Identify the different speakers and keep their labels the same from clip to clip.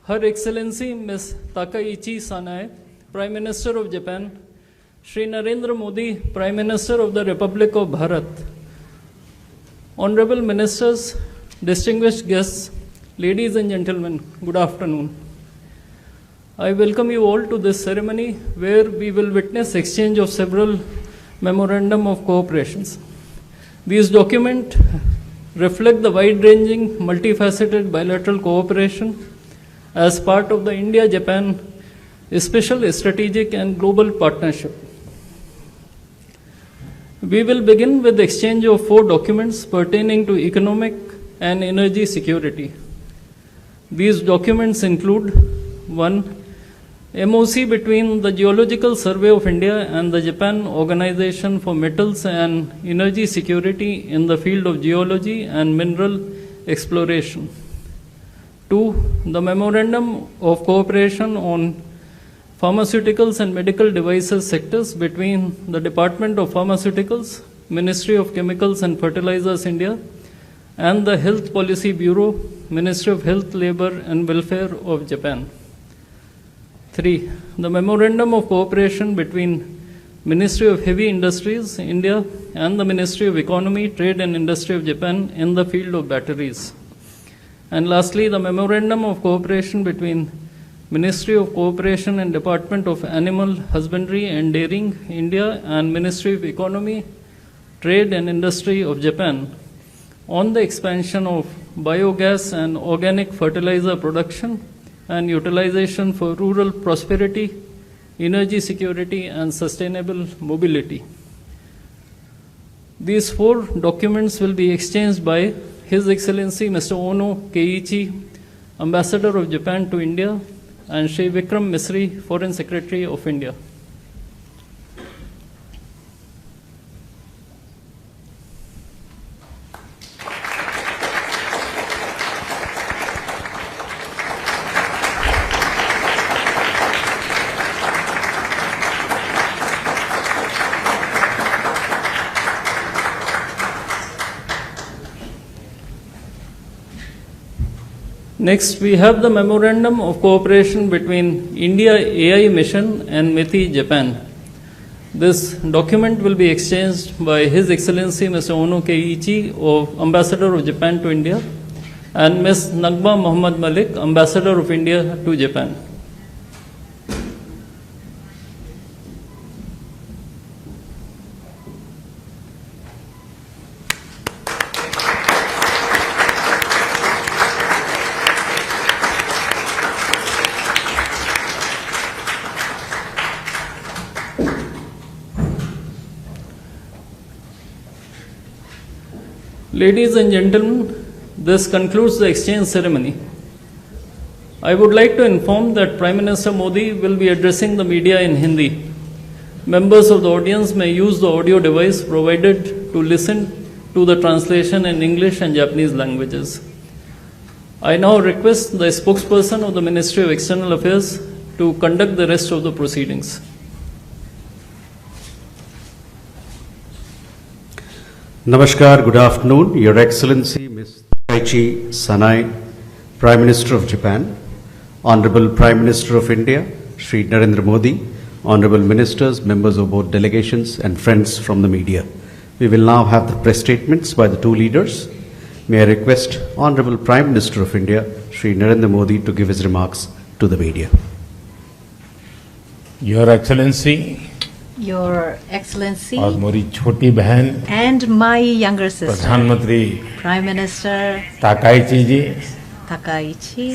Speaker 1: Her Excellency Ms. Takaichi Sanae, Prime Minister of Japan, Shri Narendra Modi, Prime Minister of the Republic of Bharat, Honorable Ministers, distinguished guests, ladies and gentlemen, good afternoon. I welcome you all to this ceremony where we will witness exchange of several memorandum of cooperations. These documents reflect the wide-ranging, multifaceted bilateral cooperation as part of the India-Japan Special Strategic and Global Partnership. We will begin with the exchange of 4 documents pertaining to economic and energy security. These documents include 1. MOC between the Geological Survey of India and the Japan Organization for Metals and Energy Security in the field of geology and mineral exploration. 2. The Memorandum of Cooperation on Pharmaceuticals and Medical Devices sectors between the Department of Pharmaceuticals, Ministry of Chemicals and Fertilizers India, and the Health Policy Bureau, Ministry of Health, Labour and Welfare of Japan. 3. The Memorandum of Cooperation between Ministry of Heavy Industries, India, and the Ministry of Economy, Trade and Industry of Japan in the field of batteries. And lastly, the Memorandum of Cooperation between Ministry of Cooperation and Department of Animal Husbandry and Dairying, India, and Ministry of Economy, Trade and Industry of Japan on the expansion of biogas and organic fertilizer production and utilization for rural prosperity, energy security, and sustainable mobility. These 4 documents will be exchanged by His Excellency Mr. Ono Keiichi, Ambassador of Japan to India, and Shri Vikram Misri, Foreign Secretary of India. Next, we have the Memorandum of Cooperation between India AI Mission and METI, Japan. This document will be exchanged by His Excellency Mr. Ono Keiichi, Ambassador of Japan to India, and Ms. Nagma Muhammad Malik, Ambassador of India to Japan. Ladies and gentlemen, this concludes the exchange ceremony. I would like to inform that Prime Minister Modi will be addressing the media in Hindi. Members of the audience may use the audio device provided to listen to the translation in English and Japanese languages. I now request the spokesperson of the Ministry of External Affairs to conduct the rest of the proceedings.
Speaker 2: Namaskar, good afternoon. Your Excellency Ms. Takaichi Sanae, Prime Minister of Japan, Honorable Prime Minister of India, Shri Narendra Modi, Honorable Ministers, members of both delegations and friends from the media. We will now have the press statements by the 2 leaders. May I request Honorable Prime Minister of India, Shri Narendra Modi, to give his remarks to the media.
Speaker 3: Your Excellency,
Speaker 4: Your Excellency,
Speaker 3: और मेरी छोटी बहन
Speaker 4: and my younger sister,
Speaker 3: प्रधानमंत्री
Speaker 4: Prime Minister
Speaker 3: Takaichi जी,
Speaker 4: Takaichi,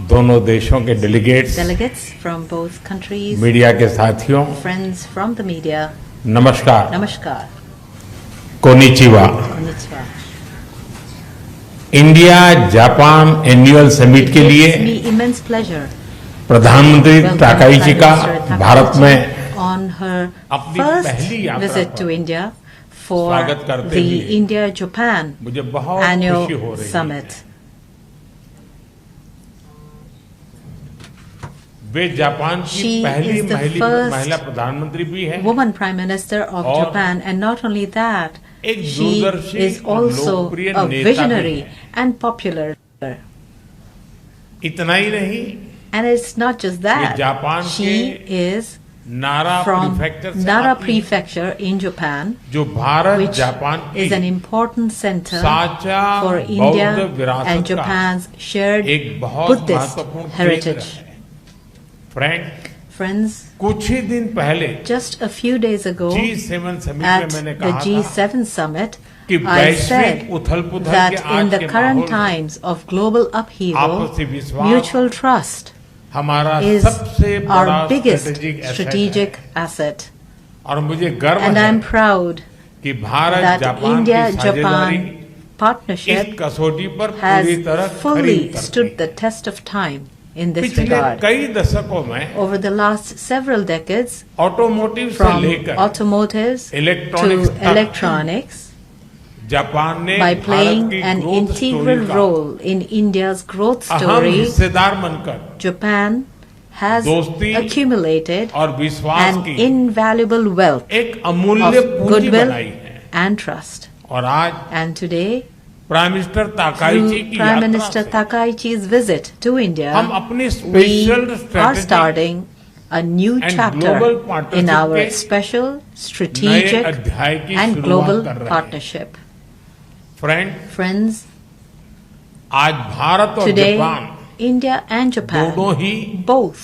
Speaker 3: दोनों देशों के delegates,
Speaker 4: delegates from both countries,
Speaker 3: media के साथियों,
Speaker 4: friends from the media,
Speaker 3: नमस्कार,
Speaker 4: Namaskar,
Speaker 3: konnichiwa.
Speaker 4: Konnichiwa.
Speaker 3: India Japan annual summit
Speaker 4: It
Speaker 3: के लिए
Speaker 4: gives me immense pleasure
Speaker 3: प्रधानमंत्री
Speaker 4: welcome
Speaker 3: ताकाइची
Speaker 4: Prime
Speaker 3: का
Speaker 4: Minister
Speaker 3: भारत में
Speaker 4: Takaichi on her
Speaker 3: अपनी
Speaker 4: first
Speaker 3: पहली यात्रा
Speaker 4: visit
Speaker 3: पर
Speaker 4: to India for
Speaker 3: स्वागत करते
Speaker 4: the
Speaker 3: हुए
Speaker 4: India-Japan
Speaker 3: मुझे बहुत
Speaker 4: annual
Speaker 3: खुशी हो रही है।
Speaker 4: summit.
Speaker 3: वे जापान की
Speaker 4: She
Speaker 3: पहली
Speaker 4: is the
Speaker 3: महिला
Speaker 4: first
Speaker 3: प्रधानमंत्री भी है
Speaker 4: woman Prime Minister of
Speaker 3: और
Speaker 4: Japan, and not only that,
Speaker 3: एक
Speaker 4: she
Speaker 3: दूरदर्शी
Speaker 4: is
Speaker 3: और
Speaker 4: also
Speaker 3: लोकप्रिय
Speaker 4: a
Speaker 3: नेता भी
Speaker 4: visionary
Speaker 3: है।
Speaker 4: and popular.
Speaker 3: इतना ही नहीं,
Speaker 4: And it's not just that.
Speaker 3: Japan
Speaker 4: She is
Speaker 3: नारा
Speaker 4: from
Speaker 3: प्रीफेक्चर से
Speaker 4: Nara
Speaker 3: आती है,
Speaker 4: Prefecture in Japan,
Speaker 3: जो Bharat
Speaker 4: which
Speaker 3: Japan
Speaker 4: is an
Speaker 3: की
Speaker 4: important center
Speaker 3: साझा
Speaker 4: for
Speaker 3: बौद्ध
Speaker 4: India
Speaker 3: विरासत
Speaker 4: and
Speaker 3: का
Speaker 4: Japan's shared
Speaker 3: एक बहुत
Speaker 4: Buddhist
Speaker 3: महत्वपूर्ण केंद्र
Speaker 4: heritage.
Speaker 3: है। फ्रेंड,
Speaker 4: Friends,
Speaker 3: कुछ ही दिन पहले
Speaker 4: just a few days ago
Speaker 3: G7 summit
Speaker 4: at
Speaker 3: में मैंने
Speaker 4: the
Speaker 3: कहा था
Speaker 4: G7 summit,
Speaker 3: कि
Speaker 4: I
Speaker 3: वैश्विक
Speaker 4: said
Speaker 3: उथल-पुथल
Speaker 4: that
Speaker 3: के
Speaker 4: in
Speaker 3: आज
Speaker 4: the
Speaker 3: के
Speaker 4: current
Speaker 3: माहौल में
Speaker 4: times of global upheaval,
Speaker 3: आपसी विश्वास
Speaker 4: mutual trust
Speaker 3: हमारा
Speaker 4: is
Speaker 3: सबसे बड़ा
Speaker 4: our biggest
Speaker 3: strategic
Speaker 4: strategic
Speaker 3: asset है।
Speaker 4: asset.
Speaker 3: और मुझे गर्व
Speaker 4: And
Speaker 3: है
Speaker 4: I'm proud
Speaker 3: कि भारत
Speaker 4: that
Speaker 3: जापान की साझेदारी
Speaker 4: India-Japan partnership
Speaker 3: इस कसौटी पर पूरी
Speaker 4: has
Speaker 3: तरह खरी
Speaker 4: fully
Speaker 3: उतरती
Speaker 4: stood
Speaker 3: है।
Speaker 4: the test of time in this
Speaker 3: पिछले
Speaker 4: regard.
Speaker 3: कई दशकों में
Speaker 4: Over the last several decades,
Speaker 3: automotive से
Speaker 4: from
Speaker 3: लेकर
Speaker 4: automotives
Speaker 3: Electronics
Speaker 4: to
Speaker 3: तक
Speaker 4: electronics,
Speaker 3: जापान ने
Speaker 4: by
Speaker 3: भारत
Speaker 4: playing
Speaker 3: की
Speaker 4: an
Speaker 3: ग्रोथ
Speaker 4: integral
Speaker 3: स्टोरी का
Speaker 4: role in India's growth
Speaker 3: अहम
Speaker 4: story,
Speaker 3: हिस्सेदार बनकर
Speaker 4: Japan has
Speaker 3: दोस्ती
Speaker 4: accumulated
Speaker 3: और विश्वास
Speaker 4: an
Speaker 3: की
Speaker 4: invaluable wealth
Speaker 3: एक अमूल्य
Speaker 4: of
Speaker 3: पूंजी
Speaker 4: goodwill
Speaker 3: बनाई है।
Speaker 4: and trust.
Speaker 3: और आज
Speaker 4: And today,
Speaker 3: prime minister Takaichi
Speaker 4: through
Speaker 3: की
Speaker 4: Prime
Speaker 3: यात्रा
Speaker 4: Minister
Speaker 3: से
Speaker 4: Takaichi's visit to
Speaker 3: हम
Speaker 4: India,
Speaker 3: अपनी
Speaker 4: we
Speaker 3: special
Speaker 4: are
Speaker 3: strategy
Speaker 4: starting a new
Speaker 3: and
Speaker 4: chapter
Speaker 3: global partnership
Speaker 4: in our
Speaker 3: के
Speaker 4: special,
Speaker 3: नए
Speaker 4: strategic,
Speaker 3: अध्याय की
Speaker 4: and
Speaker 3: शुरुआत
Speaker 4: global
Speaker 3: कर रहे हैं।
Speaker 4: partnership.
Speaker 3: फ्रेंड,
Speaker 4: Friends,
Speaker 3: आज भारत और
Speaker 4: today,
Speaker 3: Japan
Speaker 4: India and Japan
Speaker 3: दोनों ही
Speaker 4: both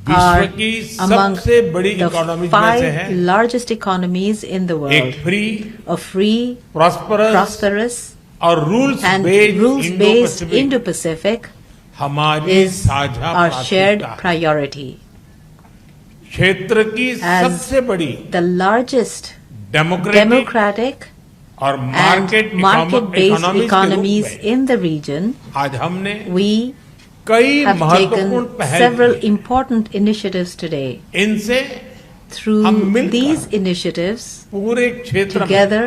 Speaker 3: विश्व
Speaker 4: are
Speaker 3: की
Speaker 4: among
Speaker 3: सबसे बड़ी
Speaker 4: the
Speaker 3: इकोनॉमीज में से
Speaker 4: 5
Speaker 3: है।
Speaker 4: largest economies in the
Speaker 3: एक
Speaker 4: world.
Speaker 3: Free,
Speaker 4: A free,
Speaker 3: prosperous
Speaker 4: prosperous,
Speaker 3: और rules
Speaker 4: and
Speaker 3: based
Speaker 4: rules-based
Speaker 3: Indo
Speaker 4: Indo-Pacific
Speaker 3: हमारी
Speaker 4: is
Speaker 3: साझा
Speaker 4: our shared
Speaker 3: प्राथमिकता है।
Speaker 4: priority.
Speaker 3: क्षेत्र की
Speaker 4: As
Speaker 3: सबसे बड़ी
Speaker 4: The largest
Speaker 3: डेमोक्रेटिक
Speaker 4: democratic
Speaker 3: और
Speaker 4: and
Speaker 3: market
Speaker 4: market-based
Speaker 3: economies
Speaker 4: economies
Speaker 3: के रूप में
Speaker 4: in the region,
Speaker 3: आज हमने
Speaker 4: we
Speaker 3: कई
Speaker 4: have
Speaker 3: महत्वपूर्ण
Speaker 4: taken
Speaker 3: पहल
Speaker 4: several
Speaker 3: की।
Speaker 4: important initiatives today.
Speaker 3: इनसे
Speaker 4: Through
Speaker 3: हम मिलकर
Speaker 4: these initiatives,
Speaker 3: पूरे क्षेत्र में
Speaker 4: together,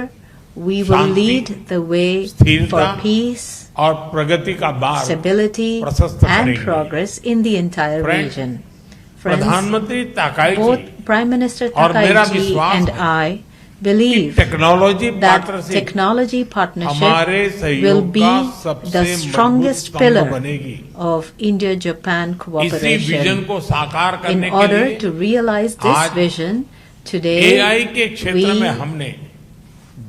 Speaker 4: we will
Speaker 3: Shanti,
Speaker 4: lead the way
Speaker 3: स्थिरता
Speaker 4: for peace,
Speaker 3: और प्रगति का बार
Speaker 4: stability,
Speaker 3: प्रशस्त
Speaker 4: and
Speaker 3: करेंगे।
Speaker 4: progress in the entire
Speaker 3: Friend,
Speaker 4: region. Friends,
Speaker 3: प्रधानमंत्री ताकाइची
Speaker 4: both Prime Minister
Speaker 3: और मेरा
Speaker 4: Takaichi
Speaker 3: विश्वास
Speaker 4: and
Speaker 3: है
Speaker 4: I believe
Speaker 3: technology
Speaker 4: that
Speaker 3: partnership
Speaker 4: technology partnership
Speaker 3: हमारे
Speaker 4: will
Speaker 3: सहयोग
Speaker 4: be
Speaker 3: का
Speaker 4: the
Speaker 3: सबसे मजबूत
Speaker 4: strongest
Speaker 3: स्तंभ
Speaker 4: pillar
Speaker 3: बनेगी।
Speaker 4: of India-Japan
Speaker 3: इसी विजन
Speaker 4: cooperation.
Speaker 3: को साकार
Speaker 4: In
Speaker 3: करने के
Speaker 4: order
Speaker 3: लिए
Speaker 4: to realize this
Speaker 3: आज
Speaker 4: vision, today
Speaker 3: एआई के क्षेत्र में
Speaker 4: we
Speaker 3: हमने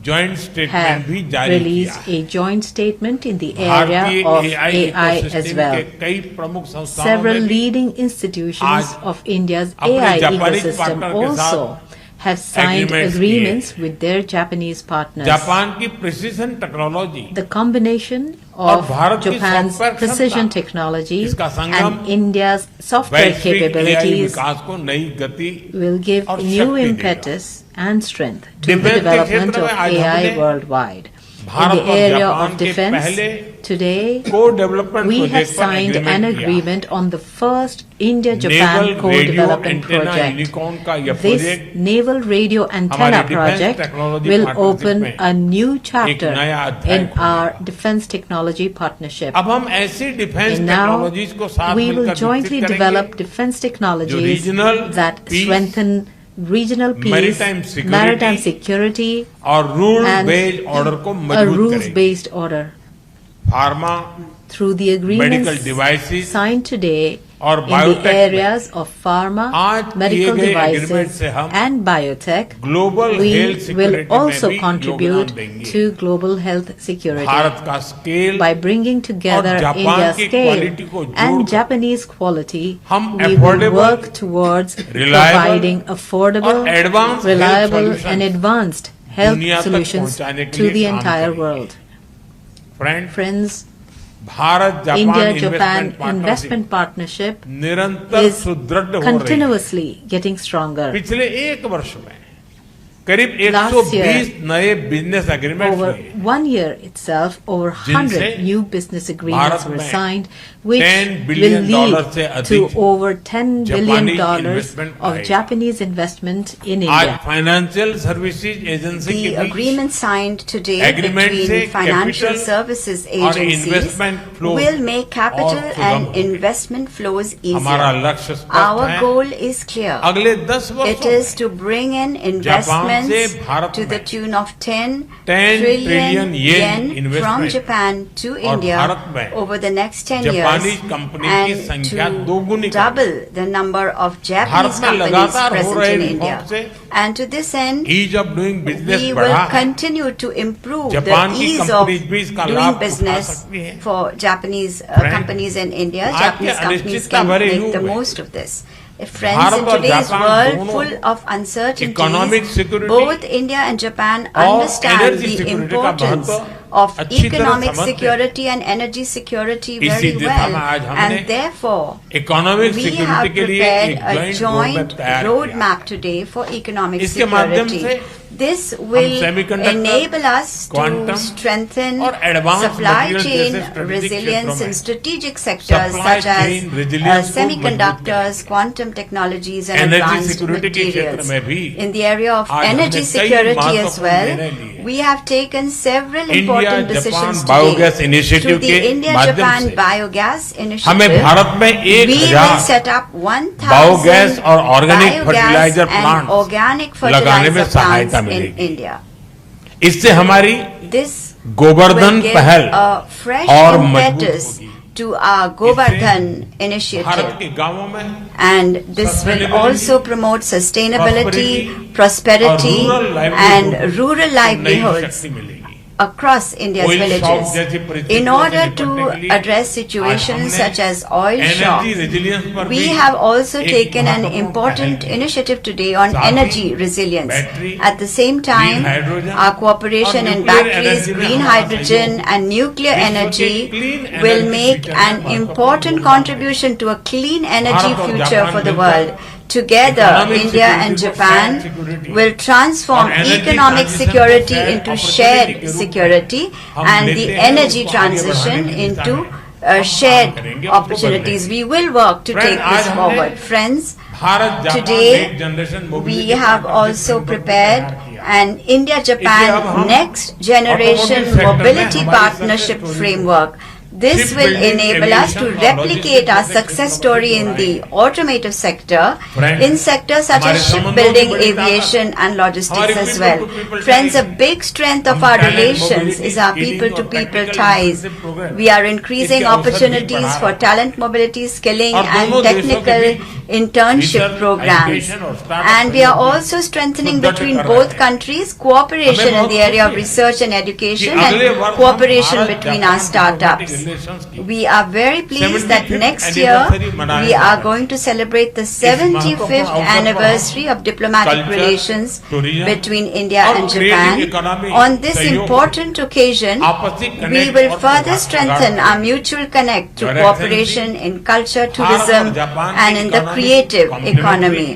Speaker 3: जॉइंट स्टेटमेंट
Speaker 4: have
Speaker 3: भी जारी किया
Speaker 4: released
Speaker 3: है।
Speaker 4: a joint statement in the
Speaker 3: भारतीय
Speaker 4: area of
Speaker 3: AI
Speaker 4: AI as
Speaker 3: ecosystem
Speaker 4: well.
Speaker 3: के कई प्रमुख संस्थानों
Speaker 4: Several
Speaker 3: में भी
Speaker 4: leading institutions
Speaker 3: आज
Speaker 4: of India's
Speaker 3: अपने
Speaker 4: AI
Speaker 3: जापानी
Speaker 4: ecosystem
Speaker 3: partner के
Speaker 4: also have signed
Speaker 3: agreements
Speaker 4: agreements with their Japanese partners.
Speaker 3: Japan की प्रिसीजन टेक्नोलॉजी
Speaker 4: The combination
Speaker 3: और
Speaker 4: of
Speaker 3: भारत की
Speaker 4: Japan's
Speaker 3: software
Speaker 4: precision
Speaker 3: क्षमता,
Speaker 4: technology
Speaker 3: इसका संगम
Speaker 4: and India's software
Speaker 3: वैश्विक एआई
Speaker 4: capabilities
Speaker 3: विकास को नई गति
Speaker 4: will give
Speaker 3: और
Speaker 4: new
Speaker 3: शक्ति
Speaker 4: impetus and strength to the
Speaker 3: Defense के
Speaker 4: development
Speaker 3: क्षेत्र
Speaker 4: of
Speaker 3: में आज
Speaker 4: AI
Speaker 3: हमने
Speaker 4: worldwide. In
Speaker 3: भारत
Speaker 4: the
Speaker 3: और
Speaker 4: area
Speaker 3: जापान
Speaker 4: of
Speaker 3: के
Speaker 4: defense,
Speaker 3: पहले
Speaker 4: today
Speaker 3: co-development
Speaker 4: we have
Speaker 3: project पर
Speaker 4: signed an
Speaker 3: agreement किया।
Speaker 4: agreement on the first India-Japan
Speaker 3: naval radio
Speaker 4: co-development
Speaker 3: antenna
Speaker 4: project.
Speaker 3: Unicorn का यह
Speaker 4: This
Speaker 3: project
Speaker 4: naval radio antenna
Speaker 3: हमारे defense
Speaker 4: project
Speaker 3: technology
Speaker 4: will
Speaker 3: partnership
Speaker 4: open
Speaker 3: में
Speaker 4: a new chapter
Speaker 3: नया अध्याय
Speaker 4: in our defense technology partnership.
Speaker 3: अब हम ऐसी डिफेंस
Speaker 4: And now
Speaker 3: टेक्नोलॉजीज को साथ
Speaker 4: we will
Speaker 3: मिलकर
Speaker 4: jointly
Speaker 3: विकसित
Speaker 4: develop
Speaker 3: करेंगे
Speaker 4: defense technologies
Speaker 3: regional
Speaker 4: that
Speaker 3: peace,
Speaker 4: strengthen regional peace,
Speaker 3: maritime security,
Speaker 4: maritime security,
Speaker 3: और रूल
Speaker 4: and
Speaker 3: बेस्ड ऑर्डर को
Speaker 4: a
Speaker 3: मजबूत करेंगे।
Speaker 4: rules-based order.
Speaker 3: Pharma,
Speaker 4: Through the
Speaker 3: medical
Speaker 4: agreements
Speaker 3: devices
Speaker 4: signed today
Speaker 3: और
Speaker 4: in the
Speaker 3: biotech में
Speaker 4: areas of pharma,
Speaker 3: आज किए
Speaker 4: medical
Speaker 3: गए agreement
Speaker 4: devices,
Speaker 3: से हम
Speaker 4: and biotech,
Speaker 3: global
Speaker 4: we
Speaker 3: health
Speaker 4: will
Speaker 3: security में
Speaker 4: also
Speaker 3: भी
Speaker 4: contribute
Speaker 3: योगदान देंगे।
Speaker 4: to global health security
Speaker 3: Bharat का स्केल
Speaker 4: by bringing together
Speaker 3: और जापान
Speaker 4: India's
Speaker 3: की
Speaker 4: scale
Speaker 3: quality को
Speaker 4: and
Speaker 3: जोड़कर
Speaker 4: Japanese quality.
Speaker 3: हम
Speaker 4: We will
Speaker 3: affordable,
Speaker 4: work towards
Speaker 3: reliable
Speaker 4: providing affordable,
Speaker 3: और advanced health
Speaker 4: reliable,
Speaker 3: solutions
Speaker 4: and advanced health
Speaker 3: दुनिया तक
Speaker 4: solutions
Speaker 3: पहुंचाने के
Speaker 4: to
Speaker 3: लिए
Speaker 4: the
Speaker 3: काम
Speaker 4: entire
Speaker 3: करेंगे।
Speaker 4: world.
Speaker 3: Friend,
Speaker 4: Friends,
Speaker 3: Bharat Japan
Speaker 4: India-Japan
Speaker 3: investment
Speaker 4: investment
Speaker 3: partnership
Speaker 4: partnership
Speaker 3: निरंतर
Speaker 4: is
Speaker 3: सुदृढ़ हो रही है।
Speaker 4: continuously getting stronger.
Speaker 3: पिछले एक वर्ष में करीब
Speaker 4: Last
Speaker 3: 120 नए बिजनेस एग्रीमेंट
Speaker 4: Over
Speaker 3: हुए
Speaker 4: 1 year itself, over
Speaker 3: जिनसे
Speaker 4: 100 new business agreements
Speaker 3: Bharat
Speaker 4: were
Speaker 3: में
Speaker 4: signed, which
Speaker 3: $10
Speaker 4: will
Speaker 3: billion
Speaker 4: lead
Speaker 3: से
Speaker 4: to
Speaker 3: अधिक
Speaker 4: over $10 billion
Speaker 3: जापानी investment
Speaker 4: of
Speaker 3: आएगा।
Speaker 4: Japanese investment in
Speaker 3: आज
Speaker 4: India.
Speaker 3: Financial services agency
Speaker 5: The
Speaker 3: के बीच
Speaker 5: agreement signed today
Speaker 3: Agreement से
Speaker 5: between financial
Speaker 3: capital
Speaker 5: services
Speaker 3: और
Speaker 5: agencies
Speaker 3: investment flows
Speaker 5: will make capital
Speaker 3: और सुगम
Speaker 5: and
Speaker 3: होंगे।
Speaker 5: investment flows
Speaker 3: हमारा
Speaker 5: easier.
Speaker 3: लक्ष्य स्पष्ट
Speaker 5: Our
Speaker 3: है।
Speaker 5: goal is clear.
Speaker 3: अगले 10
Speaker 5: It
Speaker 3: वर्षों
Speaker 5: is to bring in
Speaker 3: Japan
Speaker 5: investment investments
Speaker 3: Bharat
Speaker 5: to the
Speaker 3: में
Speaker 5: tune of 10
Speaker 3: 10
Speaker 5: trillion
Speaker 3: trillion yen
Speaker 5: yen from
Speaker 3: investment
Speaker 5: Japan to
Speaker 3: और
Speaker 5: India
Speaker 3: भारत में
Speaker 5: over the next 10
Speaker 3: जापानी
Speaker 5: years
Speaker 3: कंपनी की
Speaker 5: and
Speaker 3: संख्या
Speaker 5: to
Speaker 3: दोगुनी
Speaker 5: double the number of Japanese
Speaker 3: Bharat में
Speaker 5: companies
Speaker 3: लगातार हो
Speaker 5: present
Speaker 3: रहे
Speaker 5: in
Speaker 3: रिफॉर्म
Speaker 5: India.
Speaker 3: से
Speaker 5: And to this end,
Speaker 3: ease of doing business
Speaker 5: we
Speaker 3: बढ़ा
Speaker 5: will
Speaker 3: है
Speaker 5: continue to improve the
Speaker 3: Japan की
Speaker 5: ease of
Speaker 3: कंपनीज भी इसका
Speaker 5: doing
Speaker 3: लाभ उठा
Speaker 5: business
Speaker 3: सकती हैं।
Speaker 5: for Japanese
Speaker 3: Friends,
Speaker 5: companies in India.
Speaker 3: आज के
Speaker 5: Japanese companies
Speaker 3: अनिश्चितता
Speaker 5: can
Speaker 3: भरे
Speaker 5: make the
Speaker 3: युग में
Speaker 5: most of this. Friends,
Speaker 3: Bharat
Speaker 5: in
Speaker 3: और
Speaker 5: today's
Speaker 3: जापान
Speaker 5: world
Speaker 3: दोनों
Speaker 5: full of
Speaker 3: economic
Speaker 5: uncertainties,
Speaker 3: security
Speaker 5: both India and Japan
Speaker 3: और
Speaker 5: understand
Speaker 3: energy
Speaker 5: the
Speaker 3: security का
Speaker 5: importance
Speaker 3: महत्व
Speaker 5: of
Speaker 3: अच्छी तरह
Speaker 5: economic
Speaker 3: समझते हैं।
Speaker 5: security and energy security
Speaker 3: इसी
Speaker 5: very
Speaker 3: दिशा में
Speaker 5: well.
Speaker 3: आज हमने
Speaker 5: And therefore,
Speaker 3: economic
Speaker 5: we
Speaker 3: security
Speaker 5: have
Speaker 3: के लिए
Speaker 5: prepared
Speaker 3: एक
Speaker 5: a
Speaker 3: जॉइंट
Speaker 5: joint
Speaker 3: तैयार किया
Speaker 5: roadmap today for economic
Speaker 3: इसके माध्यम
Speaker 5: security.
Speaker 3: से
Speaker 5: This will
Speaker 3: semiconductor,
Speaker 5: enable us to
Speaker 3: quantum
Speaker 5: strengthen
Speaker 3: और advanced
Speaker 5: supply
Speaker 3: materials
Speaker 5: chain
Speaker 3: जैसे strategic
Speaker 5: resilience
Speaker 3: क्षेत्रों
Speaker 5: in
Speaker 3: में
Speaker 5: strategic sectors
Speaker 3: supply
Speaker 5: such as
Speaker 3: chain resilience को मजबूत
Speaker 5: semiconductors, quantum technologies and
Speaker 3: Energy
Speaker 5: advanced
Speaker 3: security के क्षेत्र
Speaker 5: materials.
Speaker 3: में भी
Speaker 5: In the area of
Speaker 3: आज हमने
Speaker 5: energy
Speaker 3: कई
Speaker 5: security as
Speaker 3: महत्वपूर्ण
Speaker 5: well,
Speaker 3: निर्णय लिए।
Speaker 5: we have taken several
Speaker 3: India
Speaker 5: important
Speaker 3: Japan
Speaker 5: decisions
Speaker 3: Biogas
Speaker 5: today.
Speaker 3: Initiative
Speaker 5: Through the
Speaker 3: के
Speaker 5: India-Japan
Speaker 3: माध्यम से
Speaker 5: Biogas
Speaker 3: हमें
Speaker 5: Initiative,
Speaker 3: भारत में
Speaker 5: we will
Speaker 3: 1000
Speaker 5: set up 1,000
Speaker 3: biogas और organic
Speaker 5: biogas
Speaker 3: fertiliser
Speaker 5: and
Speaker 3: plant
Speaker 5: organic
Speaker 3: लगाने में
Speaker 5: fertilizer
Speaker 3: सहायता
Speaker 5: plants in
Speaker 3: मिलेगी।
Speaker 5: India.
Speaker 3: इससे हमारी
Speaker 5: This
Speaker 3: गोवर्धन
Speaker 5: will give
Speaker 3: पहल
Speaker 5: a fresh
Speaker 3: और मजबूत
Speaker 5: impetus
Speaker 3: होगी।
Speaker 5: to our Govardhan
Speaker 3: Bharat
Speaker 5: initiative.
Speaker 3: के गांवों में
Speaker 5: And this will
Speaker 3: Sustainability,
Speaker 5: also promote sustainability, prosperity,
Speaker 3: और rural
Speaker 5: and
Speaker 3: livelihood
Speaker 5: rural
Speaker 3: को नई
Speaker 5: livelihoods
Speaker 3: शक्ति मिलेगी।
Speaker 5: across India's
Speaker 3: Oil shock
Speaker 5: villages.
Speaker 3: जैसी परिस्थितियों
Speaker 5: In
Speaker 3: से
Speaker 5: order
Speaker 3: निपटने
Speaker 5: to
Speaker 3: के लिए
Speaker 5: address
Speaker 3: आज
Speaker 5: situations
Speaker 3: हमने
Speaker 5: such as oil
Speaker 3: energy
Speaker 5: shock,
Speaker 3: resilience पर
Speaker 5: we
Speaker 3: भी
Speaker 5: have also
Speaker 3: एक
Speaker 5: taken an
Speaker 3: महत्वपूर्ण
Speaker 5: important
Speaker 3: पहल की।
Speaker 5: initiative today on
Speaker 3: साथ ही
Speaker 5: energy resilience.
Speaker 3: battery,
Speaker 5: At the same time,
Speaker 3: green hydrogen
Speaker 5: our cooperation
Speaker 3: और
Speaker 5: in
Speaker 3: nuclear
Speaker 5: batteries,
Speaker 3: energy में
Speaker 5: green
Speaker 3: हमारा
Speaker 5: hydrogen
Speaker 3: सहयोग
Speaker 5: and nuclear
Speaker 3: विश्व के
Speaker 5: energy
Speaker 3: clean
Speaker 5: will
Speaker 3: energy
Speaker 5: make
Speaker 3: future में
Speaker 5: an
Speaker 3: महत्वपूर्ण
Speaker 5: important
Speaker 3: योगदान
Speaker 5: contribution to a clean energy
Speaker 3: Bharat और
Speaker 5: future
Speaker 3: जापान
Speaker 5: for the
Speaker 3: मिलकर
Speaker 5: world. Together,
Speaker 3: economic
Speaker 5: India and
Speaker 3: security को
Speaker 5: Japan
Speaker 3: shared security
Speaker 5: will transform
Speaker 3: और energy
Speaker 5: economic
Speaker 3: transition
Speaker 5: security
Speaker 3: को shared
Speaker 5: into
Speaker 3: opportunity
Speaker 5: shared
Speaker 3: के रूप में
Speaker 5: security
Speaker 3: हम
Speaker 5: and
Speaker 3: लेते
Speaker 5: the
Speaker 3: हैं,
Speaker 5: energy
Speaker 3: उसको आगे बढ़ाने
Speaker 5: transition
Speaker 3: की दिशा
Speaker 5: into
Speaker 3: में हम
Speaker 5: shared
Speaker 3: काम करेंगे, उसको
Speaker 5: opportunities.
Speaker 3: बदलेंगे।
Speaker 5: We will work to
Speaker 3: Friends,
Speaker 5: take
Speaker 3: आज
Speaker 5: this
Speaker 3: हमने
Speaker 5: forward. Friends,
Speaker 3: Bharat Japan
Speaker 5: today
Speaker 3: next generation
Speaker 5: we have also prepared an
Speaker 3: इसलिए अब
Speaker 5: India-Japan
Speaker 3: हम
Speaker 5: next generation
Speaker 3: automotive sector में
Speaker 5: mobility
Speaker 3: हमारी
Speaker 5: partnership
Speaker 3: success story
Speaker 5: framework. This will
Speaker 3: Shipbuilding,
Speaker 5: enable us to
Speaker 3: aviation और
Speaker 5: replicate our
Speaker 3: logistics
Speaker 5: success
Speaker 3: जैसे
Speaker 5: story in
Speaker 3: क्षेत्रों
Speaker 5: the
Speaker 3: में
Speaker 5: automotive sector,
Speaker 3: Friends,
Speaker 5: in sectors such
Speaker 3: हमारे
Speaker 5: as
Speaker 3: संबंधों की
Speaker 5: shipbuilding,
Speaker 3: बड़ी ताकत,
Speaker 5: aviation and logistics
Speaker 3: हमारी
Speaker 5: as
Speaker 3: people
Speaker 5: well.
Speaker 3: to people
Speaker 5: Friends, a
Speaker 3: ties,
Speaker 5: big strength of
Speaker 3: हम
Speaker 5: our
Speaker 3: talent,
Speaker 5: relations
Speaker 3: mobility,
Speaker 5: is our
Speaker 3: skilling
Speaker 5: people-to-people
Speaker 3: और
Speaker 5: ties.
Speaker 3: technical program.
Speaker 5: We are increasing
Speaker 3: इसके अवसर भी
Speaker 5: opportunities
Speaker 3: बढ़ा
Speaker 5: for
Speaker 3: रहे हैं।
Speaker 5: talent mobility, skilling
Speaker 3: और
Speaker 5: and
Speaker 3: दोनों देशों के
Speaker 5: technical
Speaker 3: बीच
Speaker 5: internship
Speaker 3: research,
Speaker 5: programs.
Speaker 3: education और startup
Speaker 5: And we are
Speaker 3: सहयोग
Speaker 5: also strengthening
Speaker 3: सुदृढ़
Speaker 5: between
Speaker 3: कर रहे
Speaker 5: both
Speaker 3: हैं।
Speaker 5: countries cooperation
Speaker 3: हमें
Speaker 5: in the
Speaker 3: बहुत
Speaker 5: area of
Speaker 3: खुशी है
Speaker 5: research and education
Speaker 3: कि अगले
Speaker 5: and
Speaker 3: वर्ष हम
Speaker 5: cooperation
Speaker 3: Bharat
Speaker 5: between
Speaker 3: Japan
Speaker 5: our startups.
Speaker 3: diplomatic relations की
Speaker 5: We are very pleased that
Speaker 3: 75th
Speaker 5: next year
Speaker 3: anniversary मनाने
Speaker 5: we
Speaker 3: जा
Speaker 5: are
Speaker 3: रहे हैं।
Speaker 5: going to celebrate the
Speaker 3: महत्वपूर्ण
Speaker 5: 75th
Speaker 3: अवसर पर
Speaker 5: anniversary of diplomatic
Speaker 3: culture,
Speaker 5: relations
Speaker 3: tourism
Speaker 5: between India
Speaker 3: और
Speaker 5: and
Speaker 3: creating
Speaker 5: Japan.
Speaker 3: economy
Speaker 5: On this
Speaker 3: सहयोग
Speaker 5: important occasion,
Speaker 3: आपसी
Speaker 5: we
Speaker 3: connect
Speaker 5: will
Speaker 3: और
Speaker 5: further
Speaker 3: प्रभाव
Speaker 5: strengthen
Speaker 3: प्रगाढ़
Speaker 5: our mutual connect through
Speaker 3: Your
Speaker 5: cooperation
Speaker 3: Excellency,
Speaker 5: in culture,
Speaker 3: Bharat और
Speaker 5: tourism
Speaker 3: Japan
Speaker 5: and
Speaker 3: की
Speaker 5: in the
Speaker 3: economic
Speaker 5: creative
Speaker 3: complementary
Speaker 5: economy.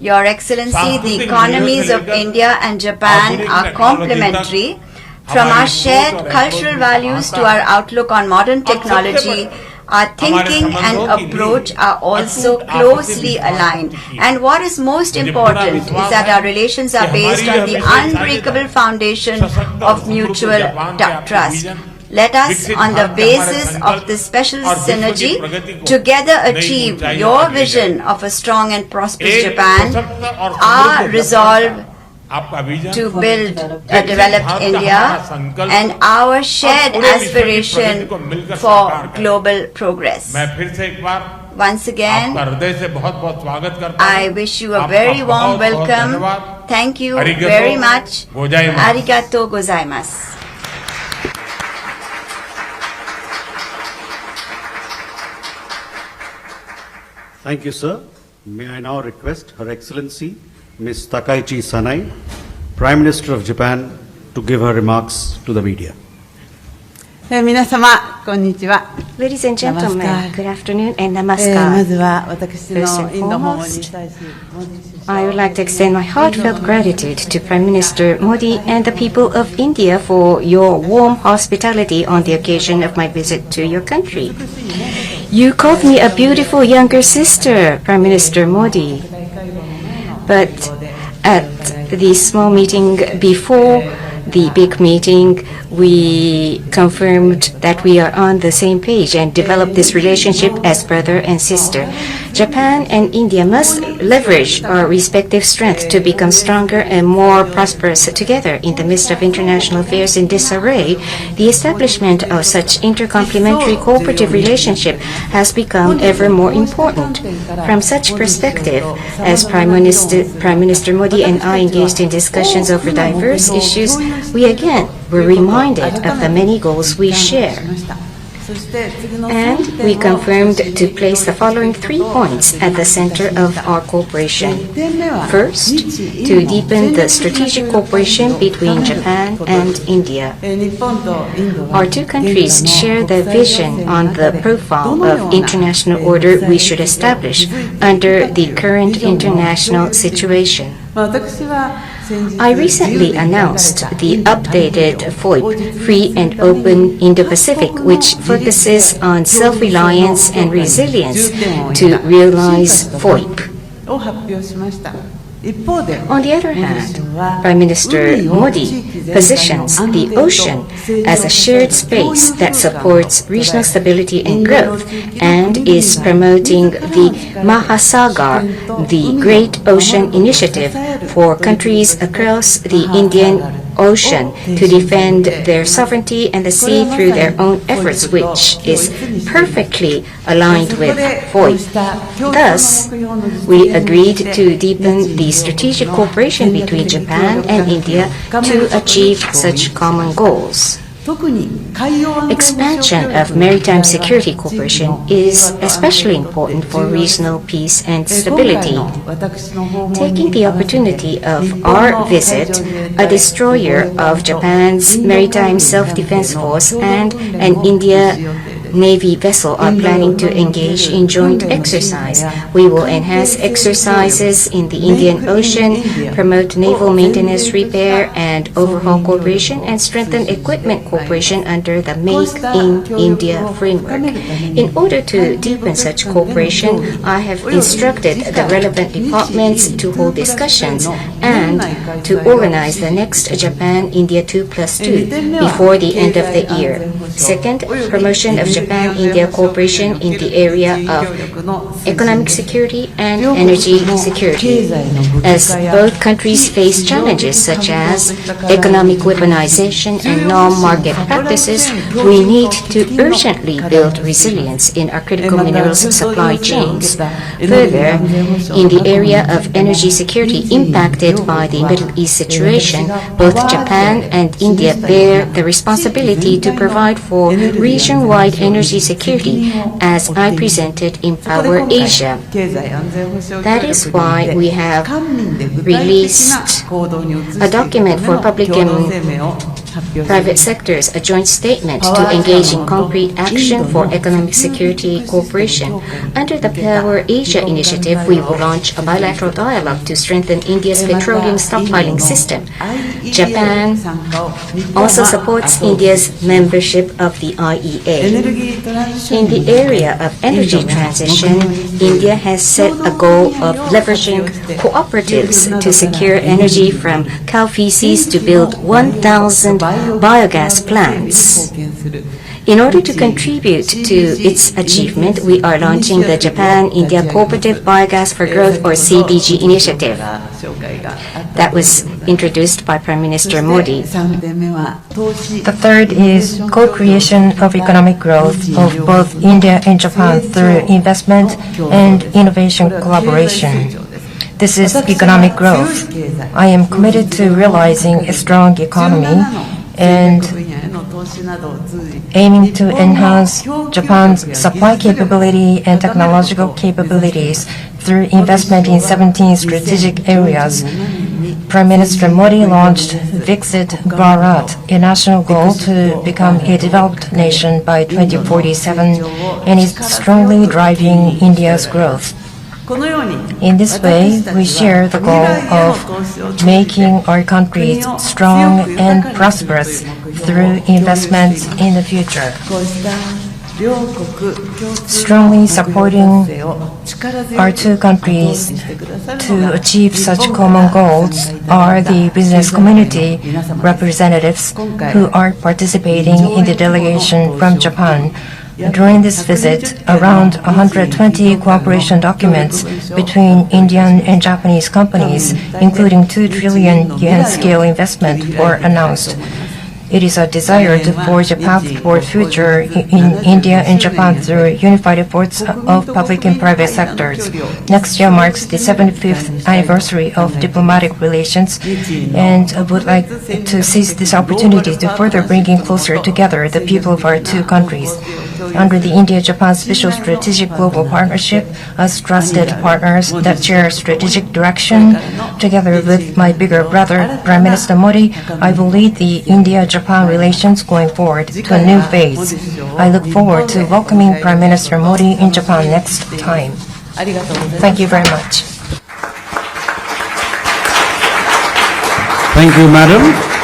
Speaker 5: Your Excellency, the
Speaker 3: सांस्कृतिक
Speaker 5: economies
Speaker 3: मूल्यों से
Speaker 5: of
Speaker 3: लेकर
Speaker 5: India and Japan
Speaker 3: आधुनिक
Speaker 5: are
Speaker 3: technology
Speaker 5: complementary. From
Speaker 3: हमारी
Speaker 5: our
Speaker 3: सोच
Speaker 5: shared
Speaker 3: और
Speaker 5: cultural
Speaker 3: approach में
Speaker 5: values to
Speaker 3: समानता
Speaker 5: our outlook on modern
Speaker 3: और सबसे
Speaker 5: technology,
Speaker 3: बड़ा,
Speaker 5: our thinking
Speaker 3: हमारे
Speaker 5: and
Speaker 3: संबंधों की
Speaker 5: approach
Speaker 3: नींव
Speaker 5: are also
Speaker 3: अटूट आपसी
Speaker 5: closely
Speaker 3: विश्वास
Speaker 5: aligned.
Speaker 3: की है।
Speaker 5: And what is most
Speaker 3: मुझे
Speaker 5: important
Speaker 3: पूरा
Speaker 5: is
Speaker 3: विश्वास
Speaker 5: that
Speaker 3: है
Speaker 5: our relations are
Speaker 3: कि
Speaker 5: based
Speaker 3: हमारी
Speaker 5: on the
Speaker 3: यह विशेष
Speaker 5: unbreakable
Speaker 3: साझेदारी
Speaker 5: foundation
Speaker 3: सशक्त और
Speaker 5: of
Speaker 3: समृद्ध
Speaker 5: mutual
Speaker 3: जापान के आपके
Speaker 5: trust.
Speaker 3: विजन,
Speaker 5: Let us,
Speaker 3: विकसित
Speaker 5: on the
Speaker 3: भारत के हमारे
Speaker 5: basis
Speaker 3: संकल्प
Speaker 5: of this special
Speaker 3: और विश्व की
Speaker 5: synergy,
Speaker 3: प्रगति को
Speaker 5: together
Speaker 3: नई
Speaker 5: achieve
Speaker 3: ऊंचाइयों
Speaker 5: your
Speaker 3: तक ले
Speaker 5: vision
Speaker 3: जाएं।
Speaker 5: of a strong and prosperous
Speaker 3: एक
Speaker 5: Japan,
Speaker 3: सशक्त और
Speaker 5: our
Speaker 3: समृद्ध
Speaker 5: resolve
Speaker 3: जापान का आपका विजन
Speaker 5: to build a
Speaker 3: विकसित
Speaker 5: developed
Speaker 3: भारत का
Speaker 5: India
Speaker 3: हमारा संकल्प
Speaker 5: and our shared
Speaker 3: पूरे विश्व की
Speaker 5: aspiration
Speaker 3: प्रगति को मिलकर साकार
Speaker 5: for
Speaker 3: करें।
Speaker 5: global progress.
Speaker 3: मैं फिर से एक बार
Speaker 5: Once again,
Speaker 3: आपका हृदय से बहुत-बहुत स्वागत करता हूं।
Speaker 5: I wish you a
Speaker 3: आपका
Speaker 5: very warm
Speaker 3: बहुत-बहुत
Speaker 5: welcome.
Speaker 3: धन्यवाद।
Speaker 5: Thank you
Speaker 3: Arigato
Speaker 5: very much.
Speaker 3: gozaimasu.
Speaker 5: Arigato gozaimasu.
Speaker 2: Thank you, sir. May I now request Her Excellency Ms. Takaichi Sanai, Prime Minister of Japan, to give her remarks to the media.
Speaker 6: 皆様こんにちは。
Speaker 5: Ladies and gentlemen,
Speaker 6: Namaskar.
Speaker 5: good afternoon and
Speaker 6: ま
Speaker 5: namaskar.
Speaker 6: ずは私の
Speaker 5: First and
Speaker 6: インド訪問に
Speaker 5: foremost,
Speaker 6: 対し、モディ首
Speaker 5: I
Speaker 6: 相
Speaker 5: would like to extend my heartfelt gratitude to Prime Minister Modi and the people of India for your warm hospitality on the occasion of my visit to your country. You called me a beautiful younger sister, Prime Minister Modi. But at the small meeting before the big meeting, we confirmed that we are on the same page and developed this relationship as brother and sister. Japan and India must leverage our respective strengths to become stronger and more prosperous together. In the midst of international affairs in disarray, the establishment of such intercomplementary cooperative relationship has become ever more important. From such perspective, as Prime Minister Modi and I engaged in discussions over diverse issues, we again were reminded of the many goals we share. And we confirmed to place the following 3 points at the center of our cooperation. First, to deepen the strategic cooperation between Japan and India. Our two countries share the vision on the profile of international order we should establish under the current international situation. I recently announced the updated FOIP, Free and Open Indo-Pacific, which focuses on self-reliance and resilience to realize FOIP. On the other hand, Prime Minister Modi positions the ocean as a shared space that supports regional stability and growth and is promoting the Mahasagar, the Great Ocean Initiative for countries across the Indian Ocean to defend their sovereignty and the sea through their own efforts, which is perfectly aligned with FOIP. Thus, we agreed to deepen the strategic cooperation between Japan and India to achieve such common goals. Expansion of maritime security cooperation is especially important for regional peace and stability. Taking the opportunity of our visit, a destroyer of Japan's Maritime Self-Defense Force and an India Navy vessel are planning to engage in joint exercise. We will enhance exercises in the Indian Ocean, promote naval maintenance, repair, and overhaul cooperation, and strengthen equipment cooperation under the Make in India framework. In order to deepen such cooperation, I have instructed the relevant departments to hold discussions and to organize the next Japan-India 2+2 before the end of the year. Second, promotion of Japan-India cooperation in the area of economic security and energy security. As both countries face challenges such as economic weaponization and non-market practices, we need to urgently build resilience in our critical minerals supply chains. Further, in the area of energy security impacted by the Middle East situation, both Japan and India bear the responsibility to provide for region-wide energy security, as I presented in Power Asia. That is why we have released a document for public and private sectors, a joint statement to engage in concrete action for economic security cooperation. Under the Power Asia initiative, we will launch a bilateral dialogue to strengthen India's petroleum stockpiling system. Japan also supports India's membership of the IEA. In the area of energy transition, India has set a goal of leveraging cooperatives to secure energy from cow feces to build 1,000 biogas plants. In order to contribute to its achievement, we are launching the Japan-India Cooperative Biogas for Growth, or CBG initiative. That was introduced by Prime Minister Modi.
Speaker 7: The third is co-creation of economic growth of both India and Japan through investment and innovation collaboration. This is economic growth. I am committed to realizing a strong economy and aiming to enhance Japan's supply capability and technological capabilities through investment in 17 strategic areas. Prime Minister Modi launched Viksit Bharat, a national goal to become a developed nation by 2047, and is strongly driving India's growth. In this way, we share the goal of making our country strong and prosperous through investments in the future. Strongly supporting our two countries to achieve such common goals are the business community representatives who are participating in the delegation from Japan. During this visit, around 120 cooperation documents between Indian and Japanese companies, including 2 trillion yen scale investment, were announced. It is a desire to forge a path toward future in India and Japan through unified efforts of public and private sectors. Next year marks the 75th anniversary of diplomatic relations, and I would like to seize this opportunity to further bring in closer together the people of our 2 countries. Under the India-Japan Special Strategic Global Partnership, as trusted partners that share strategic direction, together with my bigger brother, Prime Minister Modi, I will lead the India-Japan relations going forward to a new phase. I look forward to welcoming Prime Minister Modi in Japan next time. Thank you very much.
Speaker 2: Thank you, Madam.